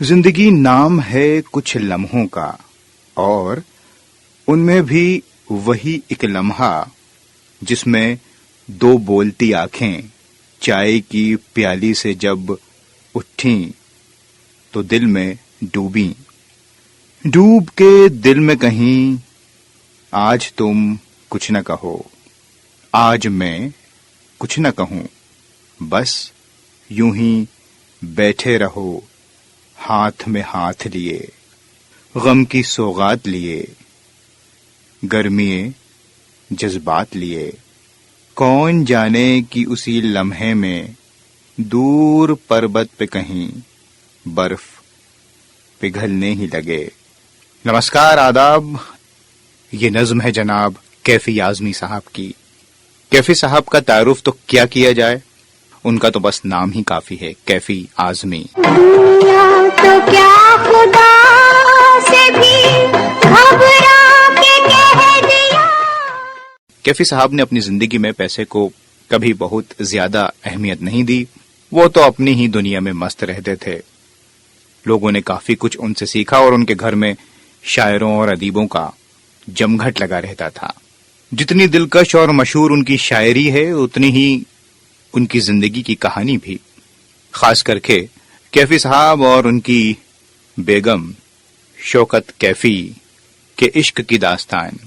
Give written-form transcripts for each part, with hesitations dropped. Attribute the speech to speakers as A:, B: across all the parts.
A: जिंदगी नाम है कुछ लम्हों का, और उनमें भी वही एक लम्हा जिसमें दो बोलती आंखें चाय की प्याली से जब उठी तो दिल में डूबी। डूब के दिल में कहीं आज तुम कुछ न कहो, आज मैं कुछ न कहूं, बस यूं ही बैठे रहो हाथ में हाथ लिए, गम की सौगात लिए, गर्मिए जज्बात लिए। कौन जाने कि उसी लम्हे में दूर पर्वत पे कहीं बर्फ पिघलने ही लगे। नमस्कार, आदाब। ये नज्म है जनाब कैफी आजमी साहब की। कैफी साहब का तारुफ तो क्या किया जाए, उनका तो बस नाम ही काफी है, कैफी आजमी।
B: तो क्या खुदा से भी घबरा के कह दिया।
A: कैफी साहब ने अपनी जिंदगी में पैसे को कभी बहुत ज्यादा अहमियत नहीं दी। वो तो अपनी ही दुनिया में मस्त रहते थे। लोगों ने काफी कुछ उनसे सीखा और उनके घर में शायरों और अदीबों का जमघट लगा रहता था। जितनी दिलकश और मशहूर उनकी शायरी है, उतनी ही उनकी जिंदगी की कहानी भी। खास करके कैफी साहब और उनकी बेगम शौकत कैफी के इश्क की दास्तान,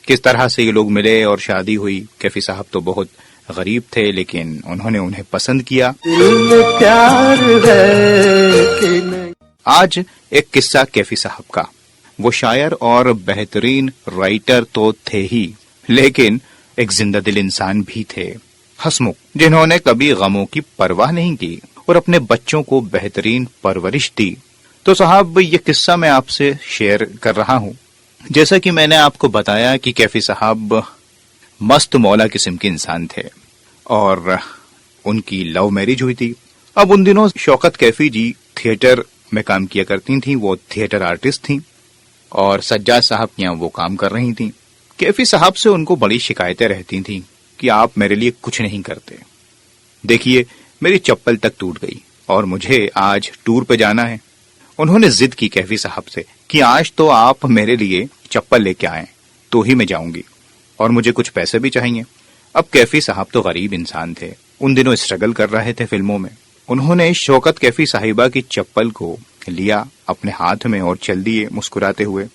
A: किस तरह से ये लोग मिले और शादी हुई। कैफी साहब तो बहुत गरीब थे, लेकिन उन्होंने उन्हें पसंद किया।
C: प्यार है कि नहीं।
A: आज एक किस्सा कैफी साहब का। वो शायर और बेहतरीन राइटर तो थे ही, लेकिन एक जिंदा दिल इंसान भी थे, हंसमुख, जिन्होंने कभी गमों की परवाह नहीं की और अपने बच्चों को बेहतरीन परवरिश दी। तो साहब, ये किस्सा मैं आपसे शेयर कर रहा हूँ। जैसा कि मैंने आपको बताया कि कैफी साहब मस्त मौला किस्म के इंसान थे और उनकी लव मैरिज हुई थी। अब उन दिनों शौकत कैफी जी थिएटर में काम किया करती थीं। वो थिएटर आर्टिस्ट थीं और सज्जाद साहब के यहाँ वो काम कर रही थीं। कैफी साहब से उनको बड़ी शिकायतें रहती थीं कि आप मेरे लिए कुछ नहीं करते। देखिए, मेरी चप्पल तक टूट गई और मुझे आज टूर पे जाना है। उन्होंने जिद की कैफी साहब से कि आज तो आप मेरे लिए चप्पल लेके आए तो ही मैं जाऊंगी, और मुझे कुछ पैसे भी चाहिए। अब कैफी साहब तो गरीब इंसान थे, उन दिनों स्ट्रगल कर रहे थे फिल्मों में। उन्होंने शौकत कैफी साहिबा की चप्पल को लिया अपने हाथ में और चल दिए मुस्कुराते हुए।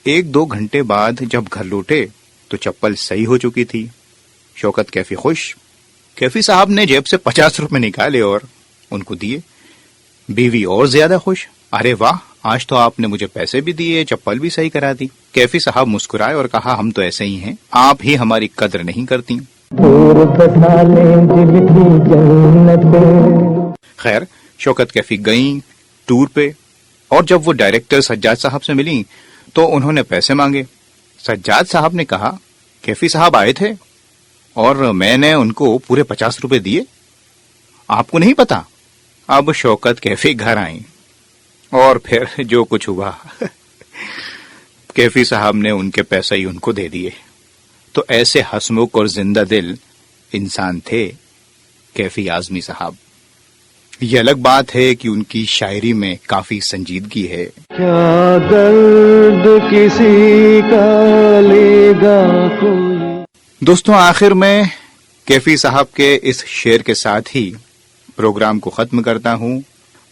A: 1-2 घंटे बाद जब घर लौटे तो चप्पल सही हो चुकी थी। शौकत कैफी खुश। कैफी साहब ने जेब से 50 रुपए निकाले और उनको दिए। बीवी और ज्यादा खुश। अरे वाह, आज तो आपने मुझे पैसे भी दिए, चप्पल भी सही करा दी। कैफी साहब मुस्कुराए और कहा, हम तो ऐसे ही हैं, आप ही हमारी कद्र नहीं करती। खैर, शौकत कैफी गईं टूर पे, और जब वो डायरेक्टर सज्जाद साहब से मिली तो उन्होंने पैसे मांगे। सज्जाद साहब ने कहा, कैफी साहब आए थे और मैंने उनको पूरे 50 रुपए दिए, आपको नहीं पता? अब शौकत कैफी घर आई और फिर जो कुछ हुआ कैफी साहब ने उनके पैसे ही उनको दे दिए। तो ऐसे हंसमुख और जिंदा दिल इंसान थे कैफी आजमी साहब। ये अलग बात है कि उनकी शायरी में काफी संजीदगी है।
C: क्या दर्द किसी का लेगा कोई।
A: दोस्तों, आखिर में कैफी साहब के इस शेर के साथ ही प्रोग्राम को खत्म करता हूं।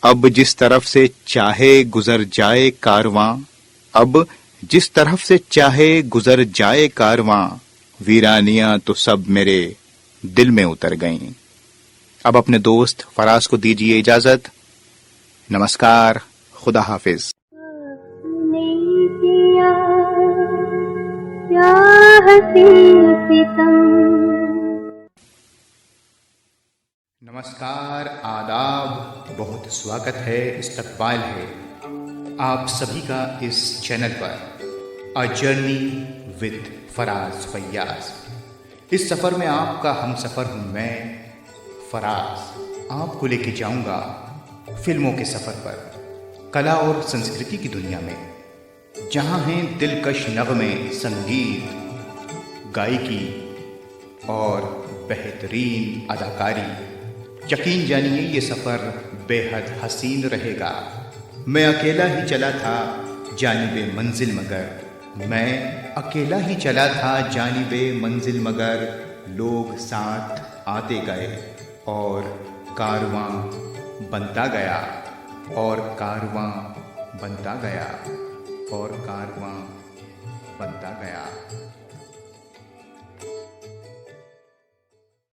A: अब जिस तरफ से चाहे गुजर जाए कारवां, अब जिस तरफ से चाहे गुजर जाए कारवां, वीरानियां तो सब मेरे दिल में उतर गईं। अब अपने दोस्त फराज को दीजिए इजाजत। नमस्कार, खुदा हाफिज। नमस्कार, आदाब, बहुत स्वागत है, इस्तकबाल है आप सभी का इस चैनल पर a journey with Faraz Fayyaz. इस सफर में आपका हम सफर हूं मैं फराज। आपको लेके जाऊंगा फिल्मों के सफर पर, कला और संस्कृति की दुनिया में, जहां हैं दिलकश नगमे, संगीत, गायकी और बेहतरीन अदाकारी। यकीन जानिए ये सफर बेहद हसीन रहेगा। मैं अकेला ही चला था जानिबे मंजिल मगर, मैं अकेला ही चला था जानिबे मंजिल मगर, लोग साथ आते गए और कारवां बनता गया, और कारवां बनता गया, और कारवां बनता गया।